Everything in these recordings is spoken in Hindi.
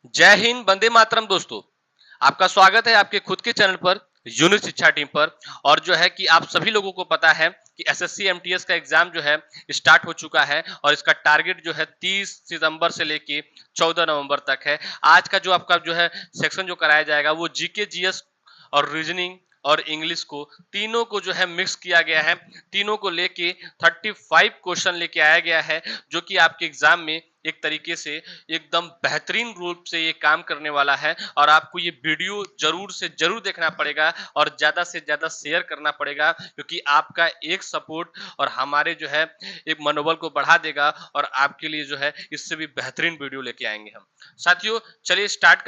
जय हिंद, वंदे मातरम दोस्तों। आपका स्वागत है आपके खुद के चैनल पर, यूनिट शिक्षा टीम पर। और जो है कि आप सभी लोगों को पता है कि एसएससी एमटीएस का एग्जाम जो है स्टार्ट हो चुका है और इसका टारगेट जो है 30 सितंबर से लेके 14 नवंबर तक है। आज का जो आपका जो है सेक्शन जो कराया जाएगा वो जीके जीएस और रीजनिंग और इंग्लिश को तीनों को जो है मिक्स किया गया है। तीनों को लेके 35 क्वेश्चन लेके आया गया है, जो कि आपके एग्जाम में एक तरीके से एकदम बेहतरीन रूप से ये काम करने वाला है। और आपको ये वीडियो जरूर से जरूर देखना पड़ेगा और ज्यादा से ज्यादा शेयर करना पड़ेगा, क्योंकि आपका एक सपोर्ट और हमारे जो है एक मनोबल को बढ़ा देगा और आपके लिए जो है इससे भी बेहतरीन वीडियो लेके आएंगे हम। साथियों, चलिए स्टार्ट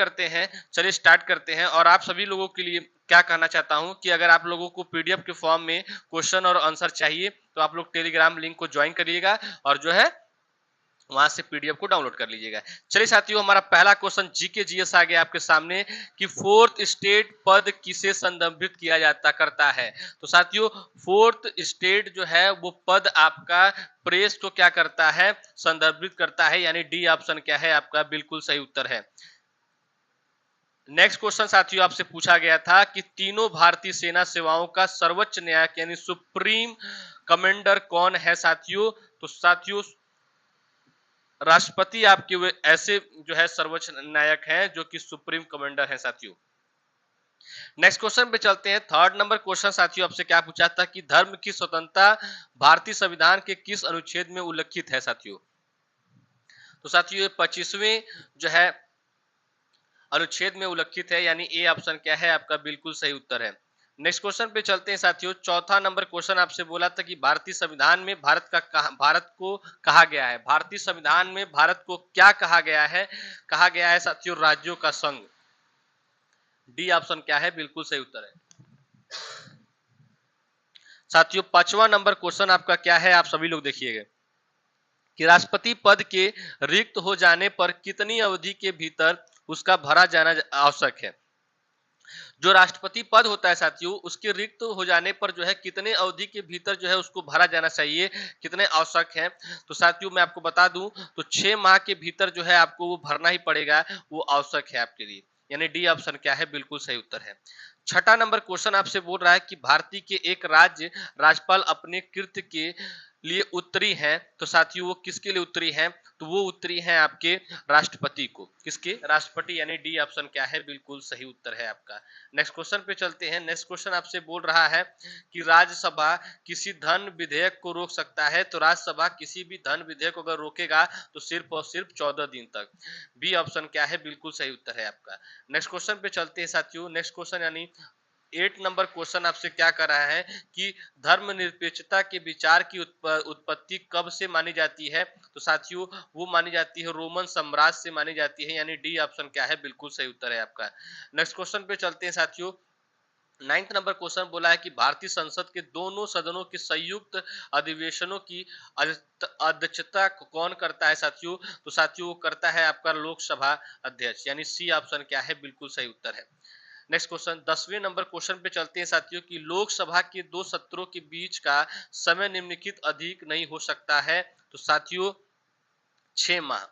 करते हैं। और आप सभी लोगों के लिए क्या कहना चाहता हूं कि अगर आप लोगों को पीडीएफ के फॉर्म में क्वेश्चन और आंसर चाहिए तो आप लोग टेलीग्राम लिंक को ज्वाइन करिएगा और जो है वहां से पीडीएफ को डाउनलोड कर लीजिएगा। चलिए साथियों, हमारा पहला क्वेश्चन जीके जीएस आ गया आपके सामने कि फोर्थ स्टेट पद किसे संदर्भित किया जाता करता है। तो साथियों, फोर्थ स्टेट जो है वो पद आपका प्रेस को क्या करता है, संदर्भित करता है, यानी डी ऑप्शन क्या है आपका बिल्कुल सही उत्तर है। नेक्स्ट क्वेश्चन साथियों आपसे पूछा गया था कि तीनों भारतीय सेना सेवाओं का सर्वोच्च न्यायिक यानी सुप्रीम कमांडर कौन है साथियों। तो साथियों, राष्ट्रपति आपके वे ऐसे जो है सर्वोच्च न्यायिक हैं जो कि सुप्रीम कमांडर हैं साथियों। नेक्स्ट क्वेश्चन पे चलते हैं। थर्ड नंबर क्वेश्चन साथियों आपसे क्या पूछा था कि धर्म की स्वतंत्रता भारतीय संविधान के किस अनुच्छेद में उल्लिखित है साथियों। तो साथियों, ये 25वें जो है अनुच्छेद में उल्लिखित है, यानी ए ऑप्शन क्या है आपका बिल्कुल सही उत्तर है। नेक्स्ट क्वेश्चन पे चलते हैं साथियों। चौथा नंबर क्वेश्चन आपसे बोला था कि भारतीय संविधान में भारत को कहा गया है। भारतीय संविधान में भारत को क्या कहा गया है? कहा गया है साथियों राज्यों का संघ। डी ऑप्शन क्या है बिल्कुल सही उत्तर है साथियों। पांचवा नंबर क्वेश्चन आपका क्या है, आप सभी लोग देखिएगा कि राष्ट्रपति पद के रिक्त हो जाने पर कितनी अवधि के भीतर उसका भरा जाना आवश्यक है। जो राष्ट्रपति पद होता है साथियों, उसके रिक्त हो जाने पर जो है कितने अवधि के भीतर जो है उसको भरा जाना चाहिए, कितने आवश्यक है। तो साथियों मैं आपको बता दूं तो 6 माह के भीतर जो है आपको वो भरना ही पड़ेगा, वो आवश्यक है आपके लिए, यानी डी ऑप्शन क्या है बिल्कुल सही उत्तर है। छठा नंबर क्वेश्चन आपसे बोल रहा है कि भारतीय के एक राज्य राज्यपाल अपने कृत्य के लिए उत्तरी हैं। तो साथियों वो किसके लिए उत्तरी हैं? तो वो उत्तरी हैं आपके राष्ट्रपति को। किसके? राष्ट्रपति, यानी डी ऑप्शन क्या है बिल्कुल सही उत्तर है आपका। नेक्स्ट क्वेश्चन पे चलते हैं। नेक्स्ट क्वेश्चन आपसे बोल रहा है कि राज्यसभा किसी धन विधेयक को रोक सकता है। तो राज्यसभा किसी भी धन विधेयक को अगर रोकेगा तो सिर्फ और सिर्फ 14 दिन तक। बी ऑप्शन क्या है बिल्कुल सही उत्तर है आपका। नेक्स्ट क्वेश्चन पे चलते हैं साथियों। नेक्स्ट क्वेश्चन यानी 8 नंबर क्वेश्चन आपसे क्या कर रहा है कि धर्मनिरपेक्षता के विचार की उत्पत्ति कब से मानी जाती है। तो साथियों वो मानी जाती है रोमन साम्राज्य से मानी जाती है, यानी डी ऑप्शन क्या है बिल्कुल सही उत्तर है आपका। नेक्स्ट क्वेश्चन पे चलते हैं साथियों। 9th नंबर क्वेश्चन बोला है कि भारतीय संसद के दोनों सदनों के संयुक्त अधिवेशनों की अध्यक्षता कौन करता है साथियों। तो साथियों वो करता है आपका लोकसभा अध्यक्ष, यानी सी ऑप्शन क्या है बिल्कुल सही उत्तर है। नेक्स्ट क्वेश्चन 10वें नंबर क्वेश्चन पे चलते हैं साथियों कि लोकसभा के दो सत्रों के बीच का समय निम्नलिखित अधिक नहीं हो सकता है। तो साथियों 6 माह,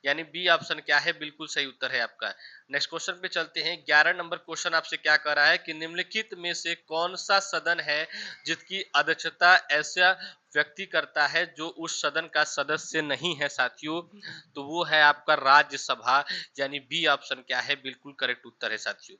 यानी बी ऑप्शन क्या है बिल्कुल सही उत्तर है आपका। नेक्स्ट क्वेश्चन पे चलते हैं। 11 नंबर क्वेश्चन आपसे क्या कर रहा है कि निम्नलिखित में से कौन सा सदन है जिसकी अध्यक्षता ऐसा व्यक्ति करता है जो उस सदन का सदस्य नहीं है साथियों। तो वो है आपका राज्यसभा, यानी बी ऑप्शन क्या है बिल्कुल करेक्ट उत्तर है साथियों।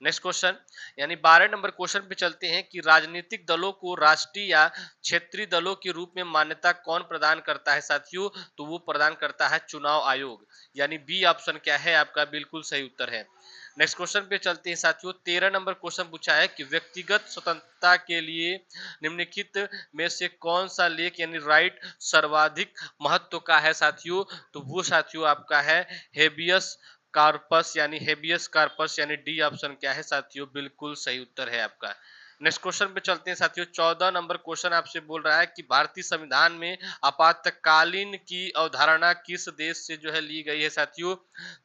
नेक्स्ट क्वेश्चन यानी 12 नंबर क्वेश्चन पे चलते हैं कि राजनीतिक दलों को राष्ट्रीय या क्षेत्रीय दलों के रूप में मान्यता कौन प्रदान करता है साथियों। तो वो प्रदान करता है चुनाव आयोग, यानी बी ऑप्शन क्या है आपका बिल्कुल सही उत्तर है। नेक्स्ट क्वेश्चन पे चलते हैं साथियों। 13 नंबर क्वेश्चन पूछा है कि व्यक्तिगत स्वतंत्रता के लिए निम्नलिखित में से कौन सा लेख यानी राइट सर्वाधिक महत्व का है साथियों। तो वो साथियों आपका है हेबियस कार्पस, यानी हेबियस कार्पस, यानी डी ऑप्शन क्या है साथियों बिल्कुल सही उत्तर है आपका। नेक्स्ट क्वेश्चन पे चलते हैं साथियों। 14 नंबर क्वेश्चन आपसे बोल रहा है कि भारतीय संविधान में आपातकालीन की अवधारणा किस देश से जो है ली गई है साथियों।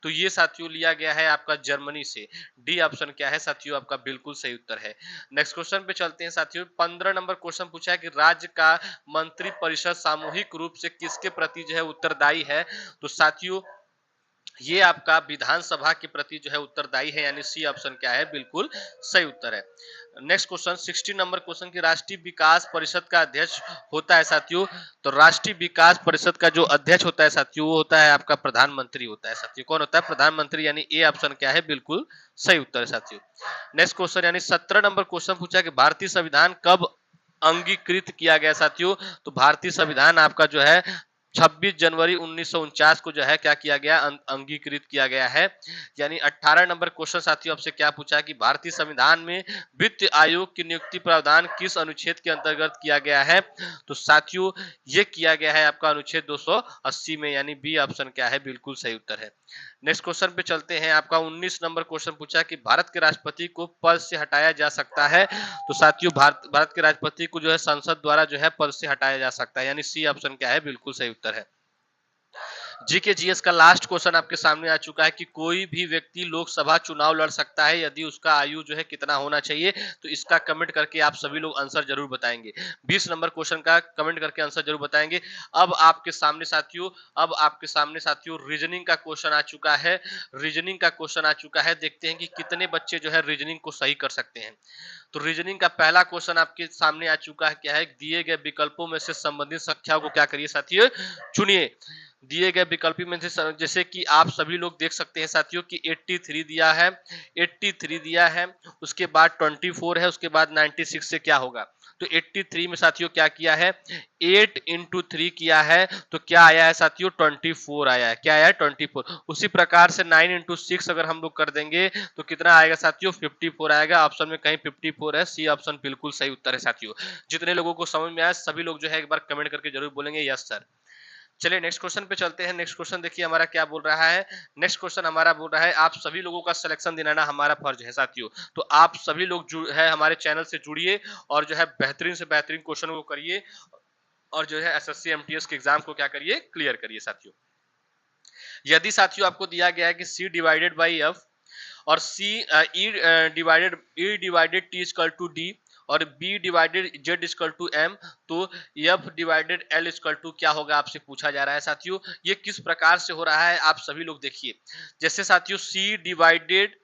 तो ये साथियों लिया गया है आपका जर्मनी से। डी ऑप्शन क्या है साथियों आपका बिल्कुल सही उत्तर है। नेक्स्ट क्वेश्चन पे चलते हैं साथियों। 15 नंबर क्वेश्चन पूछा है कि राज्य का मंत्री परिषद सामूहिक रूप से किसके प्रति जो है उत्तरदायी है। तो साथियों ये आपका विधानसभा के प्रति जो है उत्तरदायी है, यानी सी ऑप्शन क्या है, बिल्कुल सही उत्तर है। नेक्स्ट क्वेश्चन 16 नंबर क्वेश्चन की राष्ट्रीय विकास परिषद का अध्यक्ष होता है साथियों। तो राष्ट्रीय विकास परिषद का जो अध्यक्ष होता है साथियों, वो होता है आपका प्रधानमंत्री होता है साथियों। कौन होता है, प्रधानमंत्री, यानी ए ऑप्शन क्या है, बिल्कुल सही उत्तर है साथियों। नेक्स्ट क्वेश्चन यानी 17 नंबर क्वेश्चन पूछा कि भारतीय संविधान कब अंगीकृत किया गया साथियों। तो भारतीय संविधान आपका जो है 26 जनवरी 1949 को जो है क्या किया गया, अंगीकृत किया गया है। यानी 18 नंबर क्वेश्चन साथियों आपसे क्या पूछा कि भारतीय संविधान में वित्त आयोग की नियुक्ति प्रावधान किस अनुच्छेद के अंतर्गत किया गया है। तो साथियों ये किया गया है आपका अनुच्छेद 280 में, यानी बी ऑप्शन क्या है, बिल्कुल सही उत्तर है। नेक्स्ट क्वेश्चन पे चलते हैं। आपका 19 नंबर क्वेश्चन पूछा कि भारत के राष्ट्रपति को पद से हटाया जा सकता है। तो साथियों भारत के राष्ट्रपति को जो है संसद द्वारा जो है पद से हटाया जा सकता है, यानी सी ऑप्शन क्या है, बिल्कुल सही उत्तर है। जीके जीएस का लास्ट क्वेश्चन आपके सामने आ चुका है कि कोई भी व्यक्ति लोकसभा चुनाव लड़ सकता है यदि उसका आयु जो है कितना होना चाहिए। तो इसका कमेंट करके आप सभी लोग आंसर जरूर बताएंगे। 20 नंबर क्वेश्चन का कमेंट करके आंसर जरूर बताएंगे। अब आपके सामने साथियों रीजनिंग का क्वेश्चन आ चुका है। रीजनिंग का क्वेश्चन आ चुका है, देखते हैं कि कितने बच्चे जो है रीजनिंग को सही कर सकते हैं। तो रीजनिंग का पहला क्वेश्चन आपके सामने आ चुका है, क्या है, दिए गए विकल्पों में से संबंधित संख्याओं को क्या करिए साथियों, चुनिए। दिए गए विकल्प में से जैसे कि आप सभी लोग देख सकते हैं साथियों कि 83 दिया है, 83 दिया है, उसके बाद 24 है, उसके बाद 96 से क्या होगा। तो 83 में साथियों क्या किया है, 8 इंटू 3 किया है, तो क्या आया है साथियों, 24 आया है। क्या आया है, 24। उसी प्रकार से 9 इंटू 6 अगर हम लोग कर देंगे तो कितना आएगा साथियों, 54 आएगा। ऑप्शन में कहीं 54 है, सी ऑप्शन बिल्कुल सही उत्तर है साथियों। जितने लोगों को समझ में आया सभी लोग जो है एक बार कमेंट करके जरूर बोलेंगे यस सर। चलिए नेक्स्ट क्वेश्चन पे चलते हैं। नेक्स्ट क्वेश्चन देखिए हमारा क्या बोल रहा है। नेक्स्ट क्वेश्चन हमारा बोल रहा है, आप सभी लोगों का सिलेक्शन दिलाना हमारा फर्ज है साथियों। तो आप सभी लोग है हमारे चैनल से जुड़िए और जो है बेहतरीन से बेहतरीन क्वेश्चन को करिए और जो है एसएससी एमटीएस के एग्जाम को क्या करिए, क्लियर करिए साथियों। यदि साथियों आपको दिया गया है कि सी डिवाइडेड बाई एफ और C divided T equal to D और B divided Z equal to M, तो F divided L equal to क्या होगा, आपसे पूछा जा रहा है साथियों। ये किस प्रकार से हो रहा है आप सभी लोग देखिए। जैसे साथियों C divided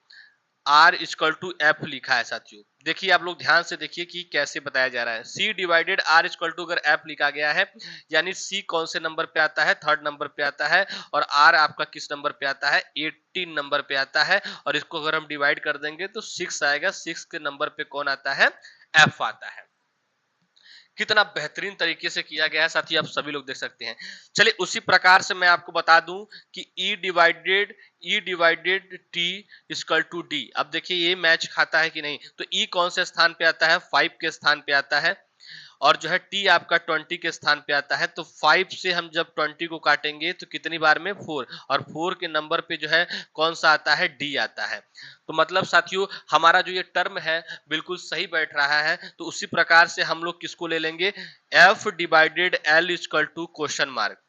R equal to F लिखा है साथियों, देखिए आप लोग ध्यान से देखिए कि कैसे बताया जा रहा है। C divided R equal to अगर एफ लिखा गया है, यानी सी कौन से नंबर पे आता है, थर्ड नंबर पे आता है, और आर आपका किस नंबर पे आता है, 18 नंबर पे आता है। और इसको अगर हम डिवाइड कर देंगे तो 6 आएगा, 6 के नंबर पे कौन आता है, एफ आता है। कितना बेहतरीन तरीके से किया गया है साथी, आप सभी लोग देख सकते हैं। चलिए उसी प्रकार से मैं आपको बता दूं कि E divided T equal to D. अब देखिए ये मैच खाता है कि नहीं। तो ई कौन से स्थान पे आता है, 5 के स्थान पे आता है, और जो है टी आपका 20 के स्थान पे आता है। तो 5 से हम जब 20 को काटेंगे तो कितनी बार में, 4, और 4 के नंबर पे जो है कौन सा आता है, डी आता है। तो मतलब साथियों हमारा जो ये टर्म है बिल्कुल सही बैठ रहा है। तो उसी प्रकार से हम लोग किसको ले लेंगे, F divided L equal to question mark.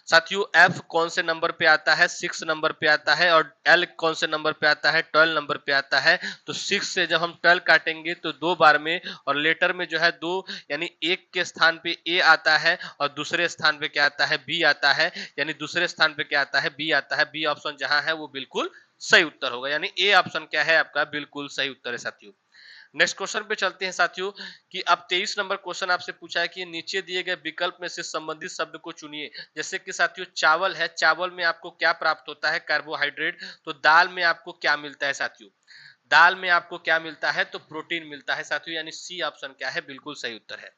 साथियों एफ कौन से नंबर पे आता है, 6 नंबर पे आता है, और एल कौन से नंबर पे आता है, 12 नंबर पे आता है। तो 6 से जब हम 12 काटेंगे तो 2 बार में, और लेटर में जो है 2, यानी एक के स्थान पे ए आता है और दूसरे स्थान पे क्या आता है, बी आता है। यानी दूसरे स्थान पे क्या आता है, बी आता है। बी ऑप्शन जहां है वो बिल्कुल सही उत्तर होगा, यानी ए ऑप्शन क्या है आपका, बिल्कुल सही उत्तर है साथियों। नेक्स्ट क्वेश्चन पे चलते हैं साथियों कि अब 23 नंबर क्वेश्चन आपसे पूछा है कि नीचे दिए गए विकल्प में से संबंधित शब्द को चुनिए। जैसे कि साथियों चावल है, चावल में आपको क्या प्राप्त होता है, कार्बोहाइड्रेट। तो दाल में आपको क्या मिलता है साथियों, दाल में आपको क्या मिलता है, तो प्रोटीन मिलता है साथियों, यानी सी ऑप्शन क्या है, बिल्कुल सही उत्तर है।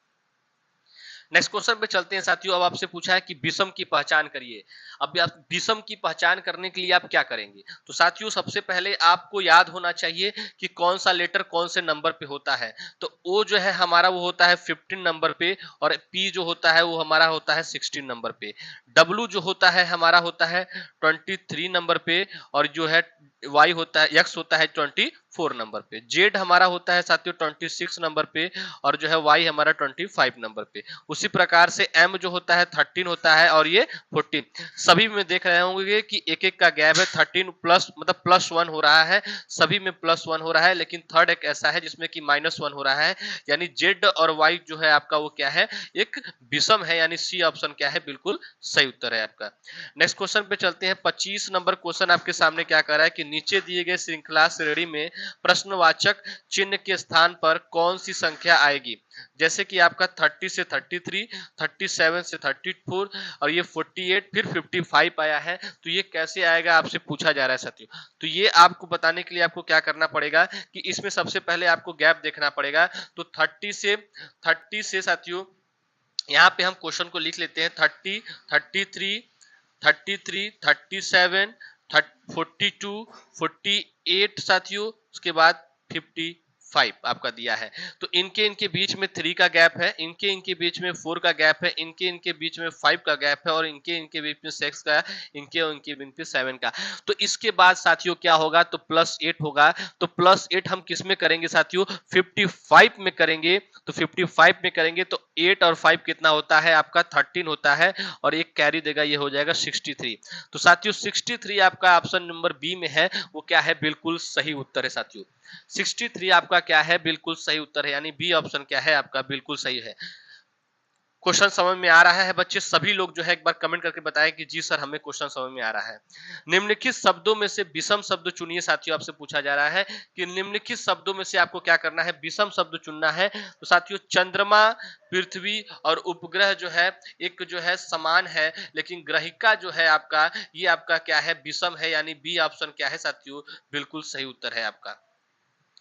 नेक्स्ट क्वेश्चन पे चलते हैं साथियों। अब आपसे पूछा है कि विषम की पहचान करिए। अब आप विषम की पहचान करने के लिए आप क्या करेंगे। तो साथियों सबसे पहले आपको याद होना चाहिए कि कौन सा लेटर कौन से नंबर पे होता है। तो ओ जो है हमारा वो होता है 15 नंबर पे, और पी जो होता है वो हमारा होता है 16 नंबर पे। डब्लू जो होता है हमारा होता है 23 नंबर पे, और जो है y होता है, x होता है 24 नंबर पे, z हमारा होता है साथियों 26 नंबर पे, और जो है y हमारा 25 नंबर पे। उसी प्रकार से m जो होता है 13 होता है, और ये 14। सभी में देख रहे होंगे कि एक एक का गैप है, 13 प्लस मतलब +1 हो रहा है, सभी में +1 हो रहा है, लेकिन थर्ड एक ऐसा है जिसमें कि -1 हो रहा है, यानी z और y जो है आपका वो क्या है, एक विषम है, यानी सी ऑप्शन क्या है, बिल्कुल सही उत्तर है आपका। नेक्स्ट क्वेश्चन पे चलते हैं। 25 नंबर क्वेश्चन आपके सामने क्या कर रहा है कि नीचे दिए गए श्रृंखला श्रेणी में प्रश्नवाचक चिन्ह के स्थान पर कौन सी संख्या आएगी। जैसे कि आपका 30 से 33, 37 से 34, और ये 48 फिर 55 आया है, तो ये कैसे आएगा आपसे पूछा जा रहा है साथियों। तो ये आपको बताने के लिए आपको क्या करना पड़ेगा कि इसमें सबसे पहले आपको गैप देखना पड़ेगा। तो 30 से साथियों यहाँ पे हम क्वेश्चन को लिख लेते हैं। 30, 33, 33, 37, 42, 48 साथियों, उसके बाद 55 आपका दिया है। तो इनके इनके बीच में 3 का गैप है, इनके इनके बीच में 4 का गैप है, इनके इनके बीच में 5 का गैप है, और इनके इनके बीच में 6 का, इनके इनके बीच में 7 का। तो इसके बाद साथियों क्या होगा, तो +8 होगा। तो +8 हम किस में करेंगे साथियों, 55 में करेंगे। तो 55 में करेंगे तो 8 और 5 कितना होता है आपका, 13 होता है, और एक कैरी देगा, ये हो जाएगा 63। तो साथियों 63 आपका ऑप्शन नंबर बी में है, वो क्या है, बिल्कुल सही उत्तर है साथियों। 63 आपका क्या है, बिल्कुल सही उत्तर है, यानी बी ऑप्शन क्या है आपका, बिल्कुल सही है। क्वेश्चन समझ में आ रहा है बच्चे? सभी लोग जो है एक बार कमेंट करके बताएं कि जी सर हमें क्वेश्चन समझ में आ रहा है। निम्नलिखित शब्दों में से विषम शब्द चुनिए साथियों, आपसे पूछा जा रहा है कि निम्नलिखित शब्दों में से आपको क्या करना है, विषम शब्द चुनना है। तो साथियों चंद्रमा, पृथ्वी और उपग्रह जो है एक जो है समान है, लेकिन ग्रहिका जो है आपका, ये आपका क्या है, विषम है, यानी बी ऑप्शन क्या है साथियों, बिल्कुल सही उत्तर है आपका।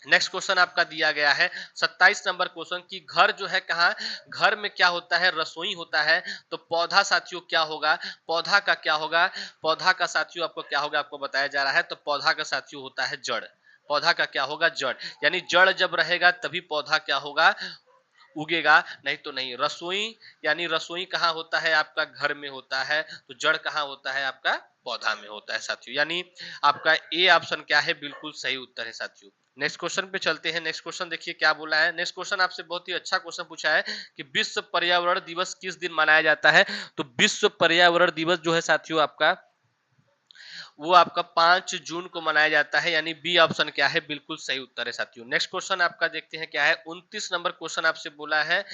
नेक्स्ट क्वेश्चन आपका दिया गया है 27 नंबर क्वेश्चन की घर जो है कहाँ, घर में क्या होता है, रसोई होता है। तो पौधा साथियों क्या होगा, पौधा का क्या होगा, पौधा का साथियों आपको क्या होगा, आपको बताया जा रहा है। तो पौधा का साथियों होता है जड़, पौधा का क्या होगा, जड़, यानी जड़ जब रहेगा तभी पौधा क्या होगा, उगेगा, नहीं तो नहीं। रसोई यानी रसोई कहाँ होता है आपका, घर में होता है, तो जड़ कहाँ होता है आपका, पौधा में होता है साथियों, यानी आपका ए ऑप्शन क्या है, बिल्कुल सही उत्तर है साथियों। नेक्स्ट क्वेश्चन पे चलते हैं। नेक्स्ट क्वेश्चन देखिए क्या बोला है। नेक्स्ट क्वेश्चन आपसे बहुत ही अच्छा क्वेश्चन पूछा है कि विश्व पर्यावरण दिवस किस दिन मनाया जाता है। तो विश्व पर्यावरण दिवस जो है साथियों आपका, वो आपका 5 जून को मनाया जाता है, यानी बी ऑप्शन क्या है, बिल्कुल सही उत्तर है साथियों। नेक्स्ट क्वेश्चन आपका देखते हैं क्या है। 29 नंबर क्वेश्चन आपसे बोला है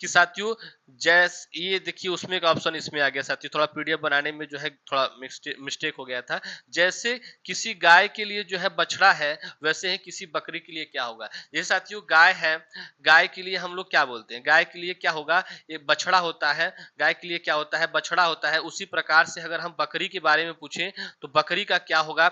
कि साथियों जैसे ये देखिए उसमें एक ऑप्शन इसमें आ गया साथियों, थोड़ा पीडीएफ बनाने में जो है थोड़ा मिस्टेक हो गया था। जैसे किसी गाय के लिए जो है बछड़ा है, वैसे ही किसी बकरी के लिए क्या होगा। ये साथियों गाय है, गाय के लिए हम लोग क्या बोलते हैं, गाय के लिए क्या होगा, ये बछड़ा होता है। गाय के लिए क्या होता है, बछड़ा होता है। उसी प्रकार से अगर हम बकरी के बारे में पूछें तो बकरी का क्या होगा,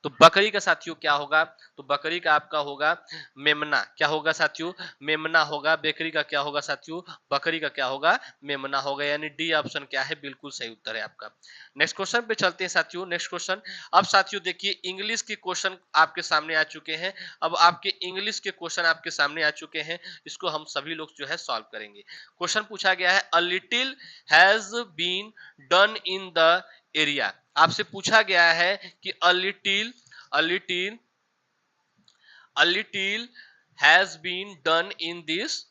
तो बकरी का साथियों क्या होगा, तो बकरी का आपका होगा मेमना। क्या होगा साथियों, मेमना होगा। बकरी का क्या होगा साथियों, बकरी का क्या होगा, मेमना होगा, यानी डी ऑप्शन क्या है, बिल्कुल सही उत्तर है आपका। नेक्स्ट क्वेश्चन पे चलते हैं साथियों। नेक्स्ट क्वेश्चन, अब साथियों देखिए इंग्लिश के क्वेश्चन आपके सामने आ चुके हैं। अब आपके इंग्लिश के क्वेश्चन आपके सामने आ चुके हैं, इसको हम सभी लोग जो है सॉल्व करेंगे। क्वेश्चन पूछा गया है a little has been done in the area. आपसे पूछा गया है कि a little a little has been done in this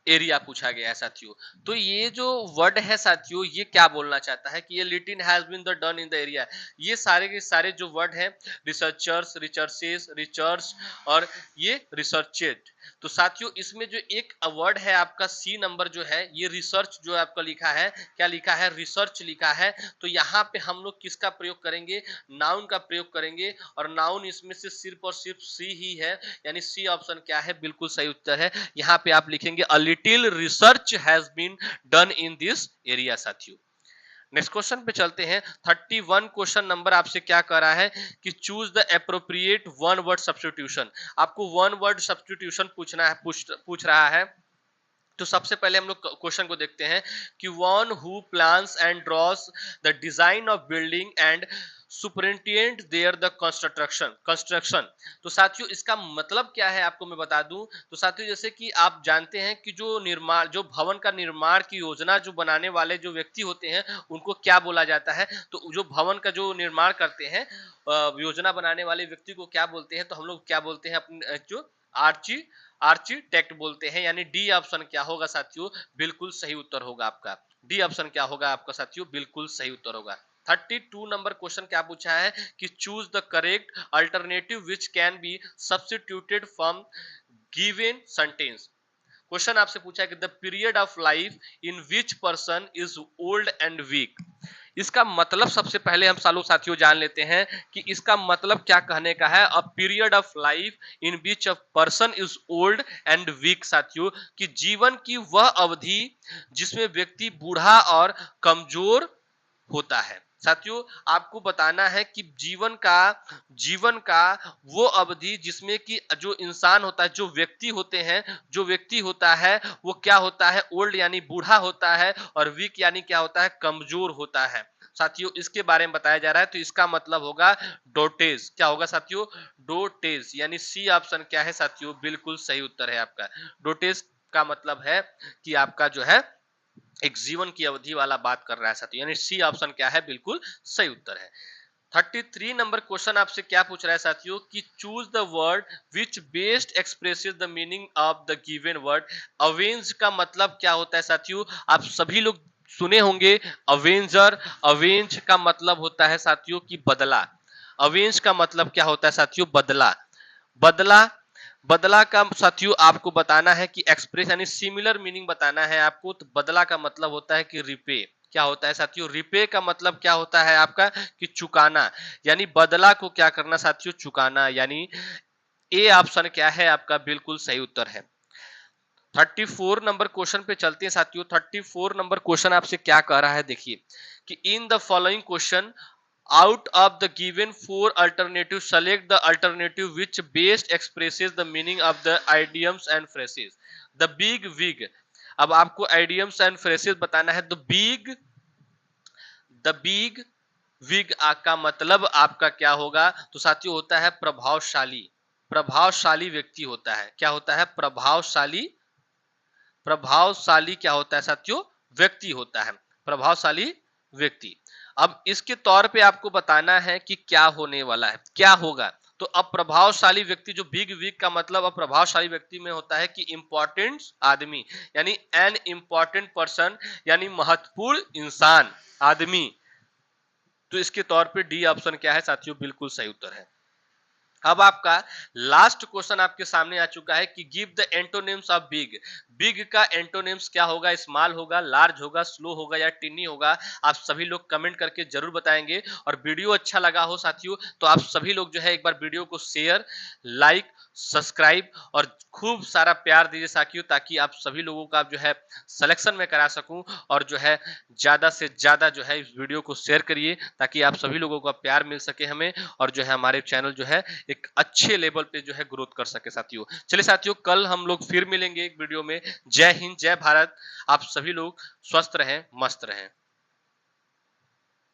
area पूछा गया है साथियों। तो ये जो वर्ड है साथियों, ये क्या बोलना चाहता है कि ये little has been the done in the area. ये सारे के सारे जो वर्ड है, रिसर्चर्स, रिसर्चेस, रिसर्च और ये रिसर्चेड। तो साथियों इसमें जो एक वर्ड है आपका सी नंबर जो है, ये रिसर्च जो आपका लिखा है, क्या लिखा है, रिसर्च लिखा है। तो यहाँ पे हम लोग किसका प्रयोग करेंगे, नाउन का प्रयोग करेंगे, और नाउन इसमें से सिर्फ और सिर्फ सी ही है, यानी सी ऑप्शन क्या है, बिल्कुल सही उत्तर है। यहाँ पे आप लिखेंगे a little research has been done in this area साथियों। नेक्स्ट क्वेश्चन पे चलते हैं। 31 क्वेश्चन नंबर आपसे क्या कह रहा है कि choose the appropriate one word substitution. आपको वन वर्ड सब्स्टिट्यूशन पूछना है, पूछ रहा है। तो सबसे पहले हम लोग क्वेश्चन को देखते हैं कि one who plans and draws the design of building and superintendent there the construction. तो साथियों इसका मतलब क्या है आपको मैं बता दूं। तो साथियों जैसे कि आप जानते हैं कि जो भवन का निर्माण की योजना जो बनाने वाले जो व्यक्ति होते हैं उनको क्या बोला जाता है। तो जो भवन का जो निर्माण करते हैं योजना बनाने वाले व्यक्ति को क्या बोलते हैं। तो हम लोग क्या बोलते हैं अपने जो आर्ची आर्चिटेक्ट बोलते हैं। यानी डी ऑप्शन क्या होगा साथियों, बिल्कुल सही उत्तर होगा आपका। डी ऑप्शन क्या होगा आपका साथियों, बिल्कुल सही उत्तर होगा। 32 नंबर क्वेश्चन क्या पूछा है कि choose the correct alternative which can be substituted from given sentence. Question आपसे पूछा है कि the period of life in which person is old and weak. इसका मतलब सबसे पहले हम साथियों जान लेते हैं कि इसका मतलब क्या कहने का है। A period of life in which a person is old and weak साथियों, कि जीवन की वह अवधि जिसमें व्यक्ति बूढ़ा और कमजोर होता है। साथियों आपको बताना है कि जीवन का वो अवधि जिसमें कि जो इंसान होता है, जो व्यक्ति होता है वो क्या होता है, ओल्ड यानी बूढ़ा होता है और वीक यानी क्या होता है, कमजोर होता है। साथियों इसके बारे में बताया जा रहा है। तो इसका मतलब होगा डोटेज। क्या होगा साथियों, डोटेज। यानी सी ऑप्शन क्या है साथियों, बिल्कुल सही उत्तर है आपका। डोटेज का मतलब है कि आपका जो है एक जीवन की अवधि वाला बात कर रहा है साथियों। यानी सी ऑप्शन क्या है, बिल्कुल सही उत्तर है। 33 नंबर क्वेश्चन आपसे क्या पूछ रहा है साथियों कि choose the word which best expresses the meaning of the given word. Avenge का मतलब क्या होता है साथियों, आप सभी लोग सुने होंगे अवेंजर। अवेंज का मतलब होता है साथियों कि बदला। अवेंज का मतलब क्या होता है साथियों, बदला। बदला बदला का साथियों आपको बताना है कि एक्सप्रेस यानी सिमिलर मीनिंग बताना है आपको। तो बदला का मतलब होता है कि रिपे। क्या होता है साथियों, रिपे का मतलब क्या होता है आपका कि चुकाना। यानी बदला को क्या करना साथियों, चुकाना। यानी ए ऑप्शन क्या है आपका, बिल्कुल सही उत्तर है। 34 नंबर क्वेश्चन पे चलते हैं साथियों। 34 नंबर क्वेश्चन आपसे क्या कह रहा है, देखिए कि in the following question out of the given four alternatives select the alternative which best expresses the meaning of the idioms and phrases। the big wig। अब आपको idioms and phrases बताना है। द बिग विग का मतलब आपका क्या होगा, तो साथियों होता है प्रभावशाली। प्रभावशाली व्यक्ति होता है। क्या होता है, प्रभावशाली। प्रभावशाली क्या होता है साथियों, व्यक्ति होता है, प्रभावशाली व्यक्ति। अब इसके तौर पे आपको बताना है कि क्या होने वाला है, क्या होगा। तो अब प्रभावशाली व्यक्ति, जो बिग वीक का मतलब अब प्रभावशाली व्यक्ति में होता है कि इंपॉर्टेंट आदमी, यानी एन इंपॉर्टेंट पर्सन, यानी महत्वपूर्ण इंसान, आदमी। तो इसके तौर पे डी ऑप्शन क्या है साथियों, बिल्कुल सही उत्तर है। अब आपका लास्ट क्वेश्चन आपके सामने आ चुका है कि give the antonyms of big. Big का एंटोनिम्स क्या होगा, स्मॉल होगा, लार्ज होगा, स्लो होगा या टिनी होगा। आप सभी लोग कमेंट करके जरूर बताएंगे। और वीडियो अच्छा लगा हो साथियों तो आप सभी लोग जो है एक बार वीडियो को शेयर, लाइक, सब्सक्राइब और खूब सारा प्यार दीजिए साथियों, ताकि आप सभी लोगों का जो है सिलेक्शन में करा सकूं। और जो है ज्यादा से ज्यादा जो है इस वीडियो को शेयर करिए, ताकि आप सभी लोगों का प्यार मिल सके हमें, और जो है हमारे चैनल जो है एक अच्छे लेवल पे जो है ग्रोथ कर सके साथियों। चलिए साथियों कल हम लोग फिर मिलेंगे एक वीडियो में। जय हिंद, जय भारत। आप सभी लोग स्वस्थ रहें, मस्त रहें।